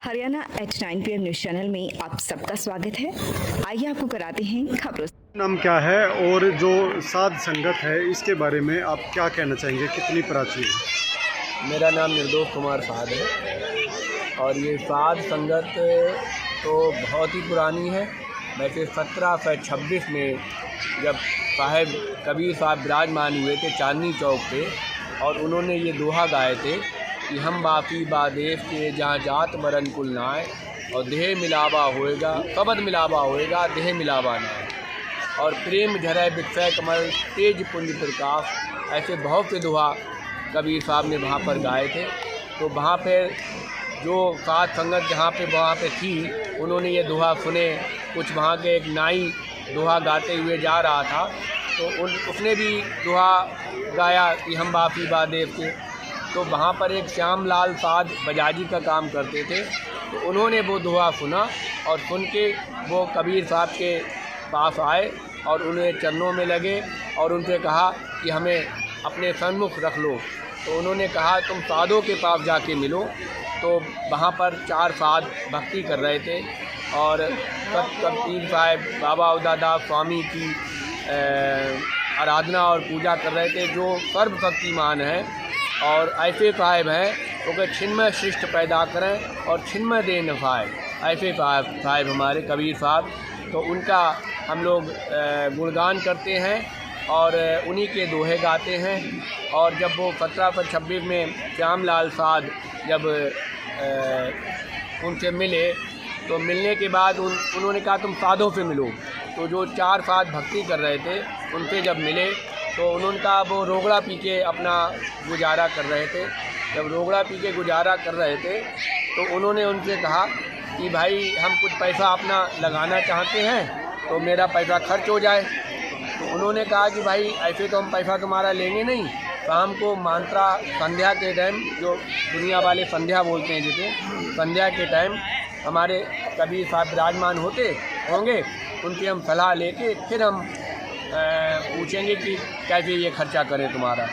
Haryana H9 PM news channel में आप सबका स्वागत है। आइए आपको कराते हैं खबरों। नाम क्या है और जो साध संगत है इसके बारे में आप क्या कहना चाहेंगे, कितनी प्राचीन है? मेरा नाम निर्दोष कुमार साध है और ये साध संगत तो बहुत ही पुरानी है। वैसे 1726 में जब साहेब कबीर साहब विराजमान हुए थे चांदनी चौक पे और उन्होंने ये दोहा गाए थे कि हम बापी बादेश के जहाँ जात मरन कुल नाय और देह मिलावा होएगा, कबद मिलावा होएगा, देह मिलावा नाय, और प्रेम झरय बिकसय कमल तेज पुंज प्रकाश। ऐसे बहुत से दोहा कबीर साहब ने वहाँ पर गाए थे। तो वहाँ पर जो साध संगत जहाँ पे वहाँ पे थी उन्होंने ये दोहा सुने। कुछ वहाँ के एक नाई दोहा गाते हुए जा रहा था तो उसने भी दोहा गाया कि हम बापी बादेश के। तो वहाँ पर एक श्याम लाल साध बजाजी का काम करते थे तो उन्होंने वो दोहा सुना और सुन के वो कबीर साहब के पास आए और उन्हें चरणों में लगे और उनसे कहा कि हमें अपने सन्मुख रख लो। तो उन्होंने कहा तुम साधों के पास जाके मिलो। तो वहाँ पर 4 साध भक्ति कर रहे थे और कबीर साहब बाबा उदादास स्वामी की आराधना और पूजा कर रहे थे जो सर्वशक्तिमान है और ऐसे साहेब हैं तो कि छिन्मय सृष्टि पैदा करें और छिन्मय दे नफाए। ऐसे साहेब हमारे कबीर साहब, तो उनका हम लोग गुणगान करते हैं और उन्हीं के दोहे गाते हैं। और जब वो 1726 में श्याम लाल साध जब उनसे मिले तो मिलने के बाद उन्होंने कहा तुम साधों से मिलो। तो जो 4 साध भक्ति कर रहे थे उनसे जब मिले तो उन्होंने कहा वो रोगड़ा पी के अपना गुजारा कर रहे थे। जब रोगड़ा पी के गुजारा कर रहे थे तो उन्होंने उनसे कहा कि भाई हम कुछ पैसा अपना लगाना चाहते हैं तो मेरा पैसा खर्च हो जाए। तो उन्होंने कहा कि भाई ऐसे तो हम पैसा तुम्हारा लेंगे नहीं, शाम को मंत्रा संध्या के टाइम, जो दुनिया वाले संध्या बोलते हैं जिसे, संध्या के टाइम हमारे कबीर साहब विराजमान होंगे, उनकी हम सलाह लेके फिर हम पूछेंगे कि कैसे ये खर्चा करें तुम्हारा।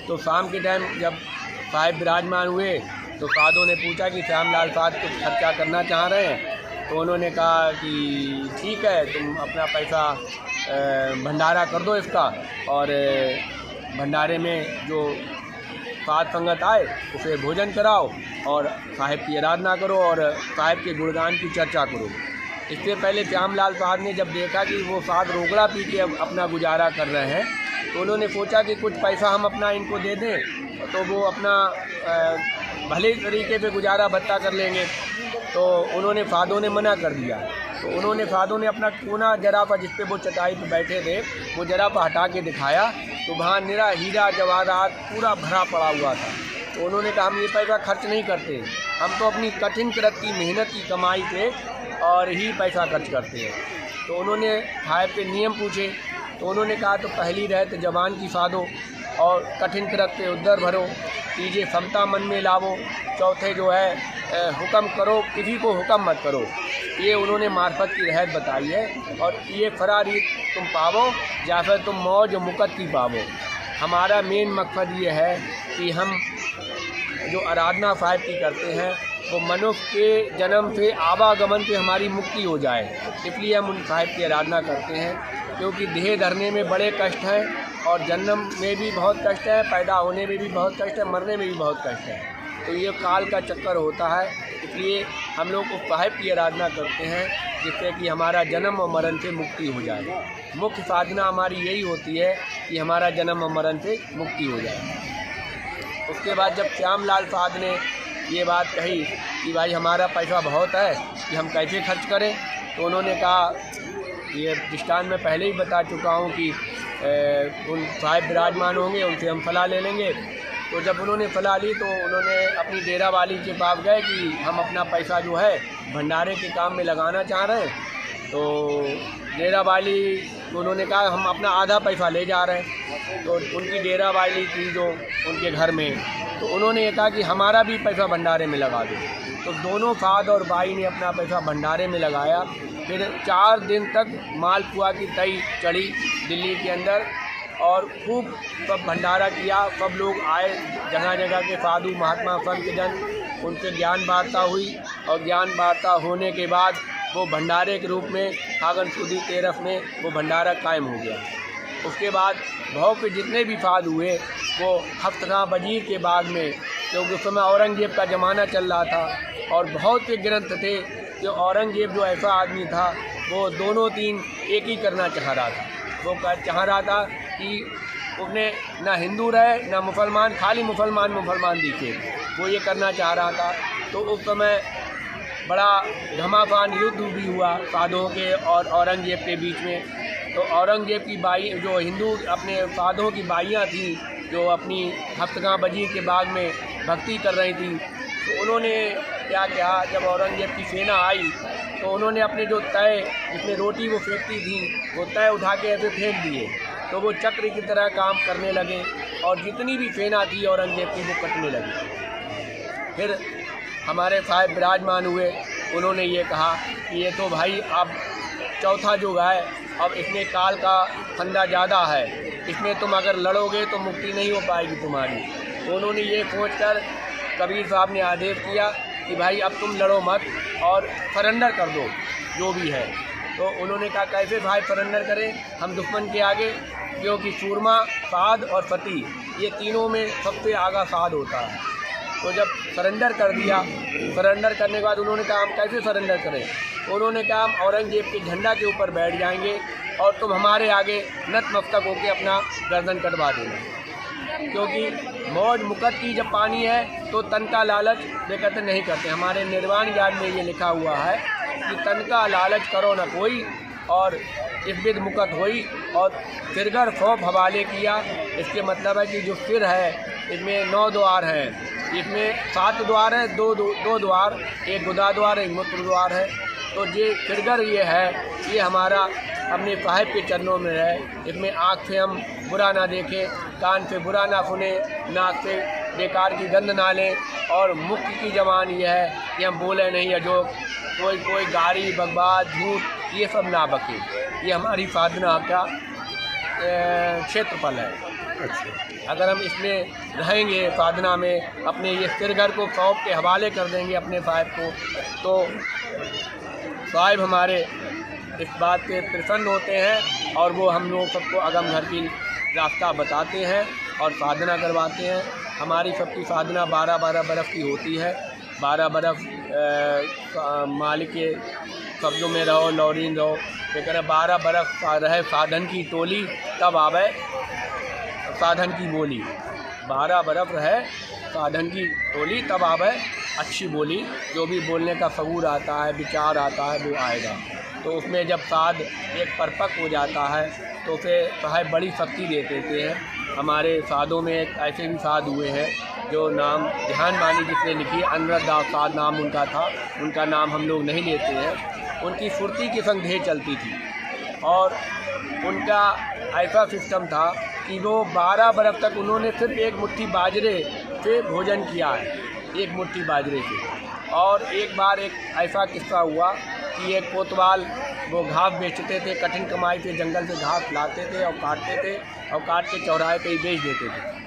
तो शाम के टाइम जब साहिब विराजमान हुए तो साधों ने पूछा कि श्याम लाल साध कुछ खर्चा करना चाह रहे हैं। तो उन्होंने कहा कि ठीक है, तुम अपना पैसा भंडारा कर दो इसका और भंडारे में जो साध संगत आए उसे भोजन कराओ और साहिब की आराधना करो और साहिब के गुणगान की चर्चा करो। इससे पहले श्याम लाल साहब ने जब देखा कि वो साध रोगड़ा पी के अपना गुजारा कर रहे हैं तो उन्होंने सोचा कि कुछ पैसा हम अपना इनको दे दें तो वो अपना भले तरीके से गुजारा भत्ता कर लेंगे। तो उन्होंने साधों ने मना कर दिया। तो उन्होंने साधों ने अपना कोना जराफा जिस पे वो चटाई पे बैठे थे वो जराफा हटा के दिखाया तो वहाँ निरा हीरा जवाहरात पूरा भरा पड़ा हुआ था। तो उन्होंने कहा हम ये पैसा खर्च नहीं करते, हम तो अपनी कठिन कृत की मेहनत की कमाई पे और ही पैसा खर्च करते हैं। तो उन्होंने साहिब के नियम पूछे तो उन्होंने कहा तो पहली रहत जवान की साधो और कठिन कृत पे उद्धर भरो, तीजे समता मन में लावो, चौथे जो है हुक्म करो किसी को हुक्म मत करो। ये उन्होंने मार्फत की रहत बताई है और ये फरारी तुम पावो या फिर तुम मौज मुकत की पावो। हमारा मेन मकसद ये है कि हम जो आराधना साहिब की करते हैं वो मनुष्य के जन्म से आवागमन से हमारी मुक्ति हो जाए, इसलिए हम उन साहिब की आराधना करते हैं। क्योंकि देह धरने में बड़े कष्ट हैं और जन्म में भी बहुत कष्ट है, पैदा होने में भी बहुत कष्ट है, मरने में भी बहुत कष्ट है। तो ये काल का चक्कर होता है, इसलिए हम लोग उस साहिब की आराधना करते हैं जिससे कि हमारा जन्म और मरण से मुक्ति हो जाए। मुख्य साधना हमारी यही होती है कि हमारा जन्म और मरण से मुक्ति हो जाए। उसके बाद जब श्याम लाल साध ने ये बात कही कि भाई हमारा पैसा बहुत है कि हम कैसे खर्च करें, तो उन्होंने कहा, ये दृष्टांत में पहले ही बता चुका हूँ कि उन साहिब विराजमान होंगे उनसे हम सलाह ले लेंगे। तो जब उन्होंने सलाह ली तो उन्होंने अपनी डेरा वाली के पास गए कि हम अपना पैसा जो है भंडारे के काम में लगाना चाह रहे हैं। तो डेरा वाली उन्होंने कहा हम अपना आधा पैसा ले जा रहे हैं। तो उनकी डेरा वाली थी जो उनके घर में, तो उन्होंने ये कहा कि हमारा भी पैसा भंडारे में लगा दो। तो दोनों साध और बाई ने अपना पैसा भंडारे में लगाया। फिर 4 दिन तक मालपुआ की तई चढ़ी दिल्ली के अंदर और खूब सब भंडारा किया। सब लोग आए, जगह जगह के साधु महात्मा संत जन उनसे ज्ञान वार्ता हुई और ज्ञान वार्ता होने के बाद वो भंडारे के रूप में फागन सुदी तेरस में वो भंडारा कायम हो गया। उसके बाद भाव के जितने भी फाद हुए वो हफ्तगाह वजीर के बाग में, क्योंकि उस समय औरंगजेब का ज़माना चल रहा था और बहुत से ग्रंथ थे कि औरंगजेब जो ऐसा आदमी था वो दोनों तीन एक ही करना चाह रहा था। वो चाह रहा था कि उसने ना हिंदू रहे ना मुसलमान, खाली मुसलमान दिखे, वो ये करना चाह रहा था। तो उस समय बड़ा घमासान युद्ध भी हुआ साधुओं के और औरंगजेब के बीच में। तो औरंगजेब की बाई जो हिंदू अपने साधुओं की बाइयाँ थीं जो अपनी हफ्तगाह वजीर के बाग में भक्ति कर रही थी, तो उन्होंने क्या किया, जब औरंगजेब की सेना आई तो उन्होंने अपने जो तय जिसमें रोटी वो फेंकती थी वो तय उठा के ऐसे फेंक दिए, तो वो चक्र की तरह काम करने लगे और जितनी भी सेना थी औरंगजेब की वो कटने लगी। फिर हमारे साहब विराजमान हुए, उन्होंने ये कहा कि ये तो भाई अब चौथा युग है, अब इसमें काल का फंदा ज़्यादा है, इसमें तुम अगर लड़ोगे तो मुक्ति नहीं हो पाएगी तुम्हारी। तो उन्होंने ये सोचकर कबीर साहब ने आदेश किया कि भाई अब तुम लड़ो मत और सरेंडर कर दो जो भी है। तो उन्होंने कहा कैसे भाई सरेंडर करें हम दुश्मन के आगे, क्योंकि सूरमा, साध और सती ये तीनों में सबसे आगा साध होता है। तो जब सरेंडर कर दिया, सरेंडर करने के बाद उन्होंने कहा हम कैसे सरेंडर करें, उन्होंने कहा हम औरंगजेब के झंडा के ऊपर बैठ जाएंगे और तुम हमारे आगे नतमस्तक होकर अपना गर्दन कटवा देना, क्योंकि मौज मुकत की जब पानी है तो तन का लालच बेकदर नहीं करते। हमारे निर्वाण ज्ञान में ये लिखा हुआ है कि तन का लालच करो न कोई और इस विद मुकत होई, और सिरगर खौफ हवाले किया। इसके मतलब है कि जो सिर है इसमें 9 द्वार हैं, इसमें 7 द्वार है, दो द्वार, एक गुदा द्वार एक मूत्र द्वार है। तो ये सिरगर ये है, ये हमारा अपने साहिब के चरणों में है। इसमें आँख से हम बुरा ना देखें, कान से बुरा ना सुने, नाक से बेकार की गंध ना लें, और मुख की जबान ये है कि हम बोले नहीं है जो कोई गाली बकवास झूठ ये सब ना बके। ये हमारी साधना का क्षेत्रफल है। अच्छा, अगर हम इसमें रहेंगे साधना में, अपने ये सिरगर को सौंप के हवाले कर देंगे अपने साहिब को, तो साहिब हमारे इस बात से प्रसन्न होते हैं और वो हम लोग सबको अगम घर की रास्ता बताते हैं और साधना करवाते हैं। हमारी सबकी साधना 12-12 बरस की होती है। 12 बरस मालिक के शब्दों में रहो, लौरीन रहो, लेकिन 12 बरस रहे साधन की टोली तब आवे साधन की बोली। 12 बरस रहे साधन की टोली तब आवे अच्छी बोली। जो भी बोलने का शऊर आता है, विचार आता है, वो आएगा। तो उसमें जब साध एक परिपक्व हो जाता है तो उसे साहब बड़ी शक्ति दे देते हैं। हमारे साधों में एक ऐसे भी साध हुए हैं जो नाम ध्यान बानी जिसने लिखी, अनुराग दास साध नाम उनका था, उनका नाम हम लोग नहीं लेते हैं। उनकी फुर्ती की संग ढेर चलती थी और उनका ऐसा सिस्टम था कि वो 12 बरस तक उन्होंने सिर्फ एक मुट्ठी बाजरे से भोजन किया है, एक मुट्ठी बाजरे से। और एक बार एक ऐसा किस्सा हुआ कि एक कोतवाल वो घास बेचते थे, कठिन कमाई से जंगल से घास लाते थे और काटते थे और काट के चौराहे पे ही बेच देते थे।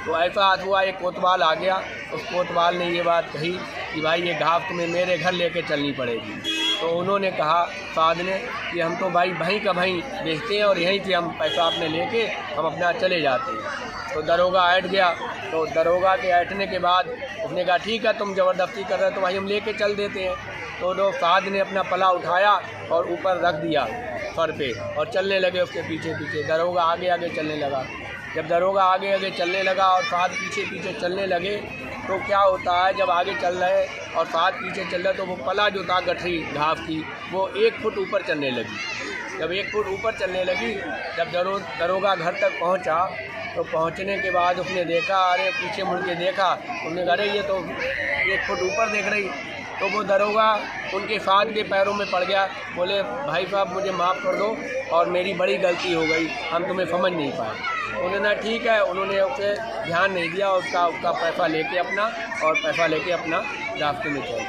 तो ऐसा आज हुआ, एक कोतवाल आ गया, उस कोतवाल ने ये बात कही कि भाई ये घास तुम्हें मेरे घर लेके चलनी पड़ेगी। तो उन्होंने कहा साध ने कि हम तो भाई भई का भई बेचते हैं और यहीं से हम पैसा अपने लेके हम अपना चले जाते हैं। तो दरोगा ऐठ गया, तो दरोगा के ऐठने के बाद उसने कहा ठीक है तुम ज़बरदस्ती कर रहे हो तो भाई हम लेके चल देते हैं। तो लोग साध ने अपना पला उठाया और ऊपर रख दिया सर पे और चलने लगे उसके पीछे पीछे। दरोगा आगे आगे चलने लगा। जब दरोगा आगे आगे चलने लगा और साध पीछे पीछे चलने लगे तो क्या होता है, जब आगे चल रहे और साध पीछे चल रहे तो वो पला जो था गठरी घास की वो 1 फुट ऊपर चलने लगी। जब 1 फुट ऊपर चलने लगी, जब दरोगा घर तक पहुंचा तो पहुंचने के बाद उसने देखा, अरे पीछे मुड़ के देखा, उसने कहा अरे ये तो 1 फुट ऊपर देख रही। तो वो दरोगा उनके साथ के पैरों में पड़ गया, बोले भाई साहब मुझे माफ़ कर दो और मेरी बड़ी गलती हो गई, हम तुम्हें समझ नहीं पाए। उन्होंने ठीक है, उन्होंने उसे ध्यान नहीं दिया, उसका पैसा लेके अपना रास्ते में चले।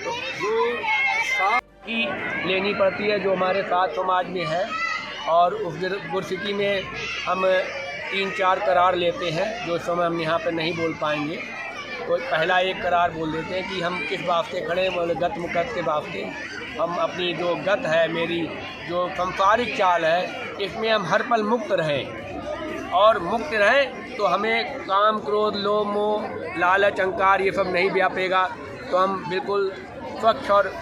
तो जो साथ की लेनी पड़ती है जो हमारे साथ समाज में है, और उस गुरसिटी में हम 3-4 करार लेते हैं जो इस समय हम यहाँ पर नहीं बोल पाएंगे। तो पहला एक करार बोल देते हैं कि हम किस वास्ते खड़े हैं, बोले गत मुकत के वास्ते। हम अपनी जो गत है, मेरी जो संसारिक चाल है, इसमें हम हर पल मुक्त रहें, और मुक्त रहें तो हमें काम, क्रोध, लोभ, मोह, लालच, अहंकार ये सब नहीं व्यापेगा। तो हम बिल्कुल स्वच्छ और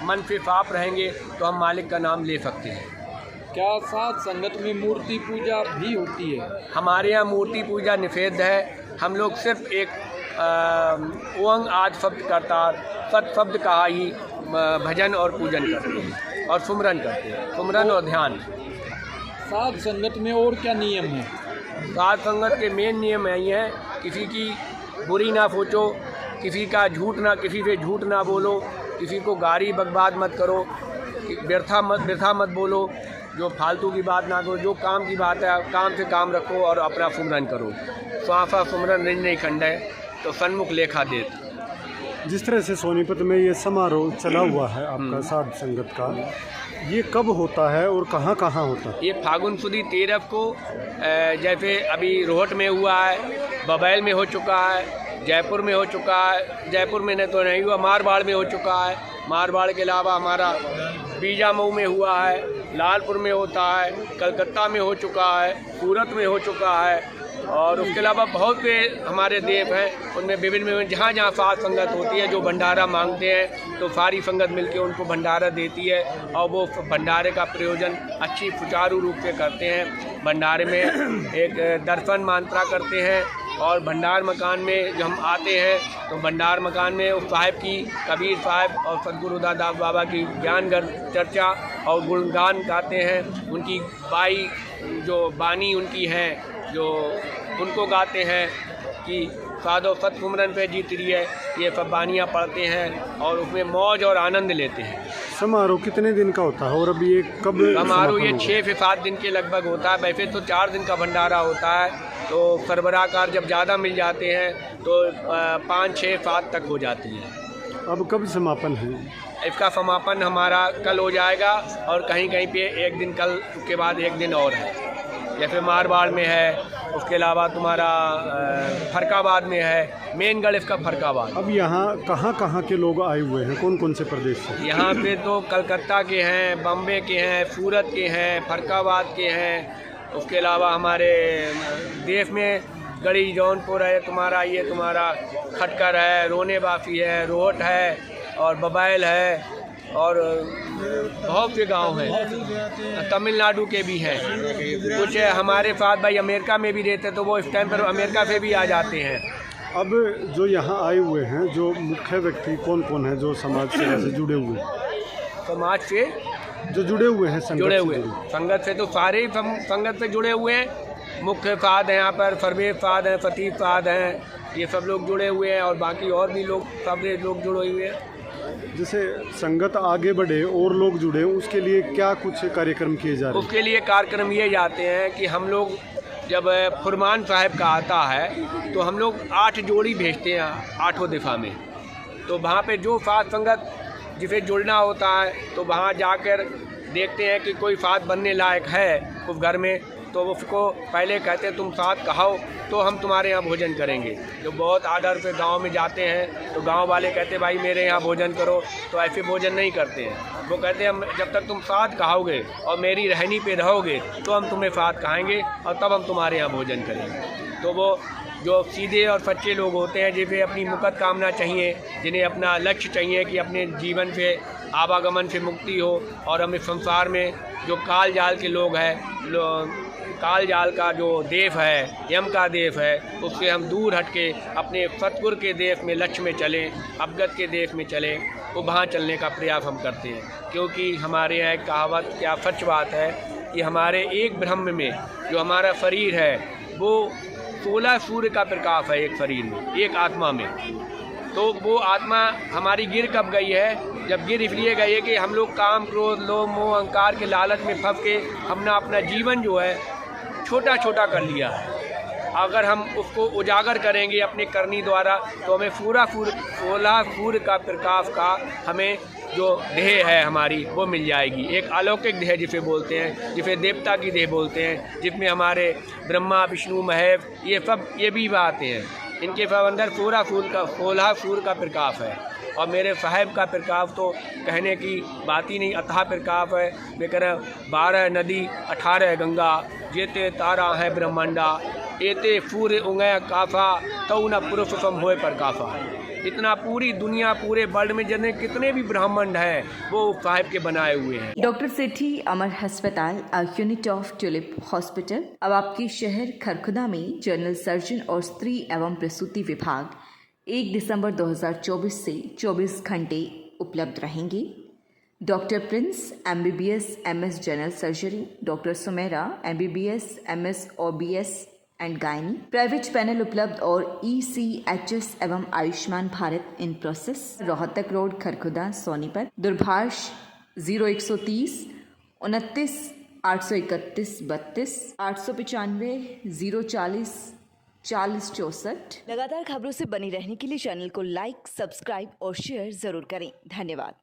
मन से साफ रहेंगे, तो हम मालिक का नाम ले सकते हैं। क्या साध संगत में मूर्ति पूजा भी होती है? हमारे यहाँ मूर्ति पूजा निषेध है। हम लोग सिर्फ एक ओंग आद शब्द करतार सत शब्द का ही भजन और पूजन करते हैं और सुमरन करते हैं, सुमरन और ध्यान। साध संगत में और क्या नियम है? साध संगत के मेन नियम यही हैं, किसी की बुरी ना सोचो, किसी से झूठ ना बोलो, किसी को गाली बकबाद मत करो, व्यर्था मत बोलो, जो फालतू की बात ना करो, जो काम की बात है काम से काम रखो और अपना सुमरन करो। स्वासा सुमरन रिंज नहीं खंड है, तो सन्मुख लेखा देत। जिस तरह से सोनीपत में ये समारोह चला हुआ है आपका साध संगत का, ये कब होता है और कहाँ कहाँ होता है? ये फागुन सुदी 13 को जैसे अभी रोहट में हुआ है, बबैल में हो चुका है, जयपुर में हो चुका है, जयपुर में तो नहीं हुआ, मारवाड़ में हो चुका है, मारवाड़ के अलावा हमारा बीजामऊ में हुआ है, लालपुर में होता है, कलकत्ता में हो चुका है, सूरत में हो चुका है, और उसके अलावा बहुत से हमारे देव हैं, उनमें विभिन्न जहाँ जहाँ साध संगत होती है, जो भंडारा मांगते हैं तो सारी संगत मिलकर उनको भंडारा देती है, और वो भंडारे का प्रयोजन अच्छी सुचारू रूप से करते हैं। भंडारे में एक दर्शन मात्रा करते हैं, और भंडार मकान में जब हम आते हैं तो भंडार मकान में उस साहिब की, कबीर साहिब और सदगुरु दास बाबा की ज्ञान चर्चा और गुणगान गाते हैं। उनकी बाई जो बानी उनकी हैं, जो उनको गाते हैं कि साधो सत सुमरन पे जीत रही है, ये सब बानियाँ पढ़ते हैं और उसमें मौज और आनंद लेते हैं। समारोह कितने दिन का होता है और अभी ये कब समारोह? ये समापन 6 से 7 दिन के लगभग होता है। वैसे तो 4 दिन का भंडारा होता है, तो सरबराहकार जब ज़्यादा मिल जाते हैं तो 5, 6, 7 तक हो जाती है। अब कब समापन है? इसका समापन हमारा कल हो जाएगा, और कहीं कहीं पे एक दिन कल के बाद एक दिन और है, जैसे मारवाड़ में है, उसके अलावा तुम्हारा फरकाबाद में है, मेनगढ़ इसका फरकाबाद। अब यहाँ कहाँ कहाँ के लोग आए हुए हैं, कौन कौन से प्रदेश से? यहाँ पे तो कलकत्ता के हैं, बम्बे के हैं, सूरत के हैं, फरकाबाद के हैं, उसके अलावा हमारे देश में गढ़ी जौनपुर है, तुम्हारा खटकर है, रोने बाफी है, रोहट है, और बबैल है, और बहुत से गांव हैं, तमिलनाडु के भी हैं। कुछ हमारे साथ भाई अमेरिका में भी रहते, तो वो इस टाइम पर अमेरिका से भी आ जाते हैं। अब जो यहाँ आए हुए हैं, जो मुख्य व्यक्ति कौन कौन है जो समाज सेवा से जुड़े हुए हैं? समाज से जो जुड़े हुए हैं, संगत से तो सारे ही संगत से जुड़े हुए हैं। मुख्य साध हैं यहाँ पर, फरवेज साध हैं, फतीह साध हैं, ये सब लोग जुड़े हुए हैं, और बाकी और भी लोग, सब लोग जुड़े हुए हैं। जैसे संगत आगे बढ़े और लोग जुड़े, उसके लिए क्या कुछ कार्यक्रम किए जा रहे हैं? उसके लिए कार्यक्रम ये जाते हैं कि हम लोग जब फुरमान साहब का आता है तो हम लोग 8 जोड़ी भेजते हैं 8 दिशा में। तो वहाँ पे जो साध संगत जिसे जुड़ना होता है, तो वहाँ जाकर देखते हैं कि कोई साथ बनने लायक है उस घर में, तो उसको पहले कहते हैं तुम साथ कहाओ तो हम तुम्हारे यहाँ भोजन करेंगे। जो बहुत आदर से गांव में जाते हैं तो गांव वाले कहते भाई मेरे यहाँ भोजन करो, तो ऐसे भोजन नहीं करते हैं। वो कहते हैं जब तक तुम साथ कहाओगे और मेरी रहनी पे रहोगे तो हम तुम्हें साथ कहाएंगे और तब हम तुम्हारे यहाँ भोजन करेंगे। तो वो जो सीधे और सच्चे लोग होते हैं, जिन्हें अपनी मुकत कामना चाहिए, जिन्हें अपना लक्ष्य चाहिए कि अपने जीवन से आवागमन से मुक्ति हो, और हम इस संसार में जो काल जाल के लोग हैं, काल जाल का जो देव है, यम का देव है, उससे हम दूर हटके अपने सतगुरु के देश में लक्ष्य में चलें, अवगत के देश में चलें, वो वहाँ चलने का प्रयास हम करते हैं। क्योंकि हमारे यहाँ एक कहावत, क्या सच बात है कि हमारे एक ब्रह्म में जो हमारा शरीर है वो 16 सूर्य का प्रकाश है एक शरीर में, एक आत्मा में। तो वो आत्मा हमारी गिर कब गई है? जब गिर इसलिए गई है कि हम लोग काम, क्रोध, लोभ, मोह, अहंकार के लालच में फंस के हमने अपना जीवन जो है छोटा छोटा कर लिया है। अगर हम उसको उजागर करेंगे अपने करनी द्वारा, तो हमें पूरा 16 सूर्य का प्रकाश का हमें जो देह है हमारी वो मिल जाएगी। एक अलौकिक देह जिसे बोलते हैं, जिसे देवता की देह बोलते हैं, जिसमें हमारे ब्रह्मा, विष्णु, महेश ये भी आते हैं। इनके अंदर पूरा फूला फूल का प्रकाश है। और मेरे साहब का प्रकाश तो कहने की बात ही नहीं, अथाह प्रकाश है। वे कह रहे 12 नदी 18 गंगा, जेते तारा है ब्रह्मांडा, एते पूरे उंगय काफा तो न पुरुष सम होए पर काफा। इतना पूरी दुनिया, पूरे वर्ल्ड में जितने कितने भी ब्रह्मांड हैं वो साहिब के बनाए हुए हैं। डॉक्टर सेठी अमर अस्पताल, a unit of tulip hospital अब आपके शहर खरखुदा में जनरल सर्जन और स्त्री एवं प्रसूति विभाग 1 दिसंबर 2024 से 24 घंटे उपलब्ध रहेंगे। Doctor Prince MBBS MS general surgery, doctor Sumera MBBS MS OBS and gynae, private panel उपलब्ध और ECHS एवं Ayushman Bharat in process. Rohtak road Kharkhoda Sonipat, दूरभाष 0130 29 831 32 895 040 40 64। लगातार खबरों से बनी रहने के लिए चैनल को लाइक, सब्सक्राइब और शेयर जरूर करें। धन्यवाद।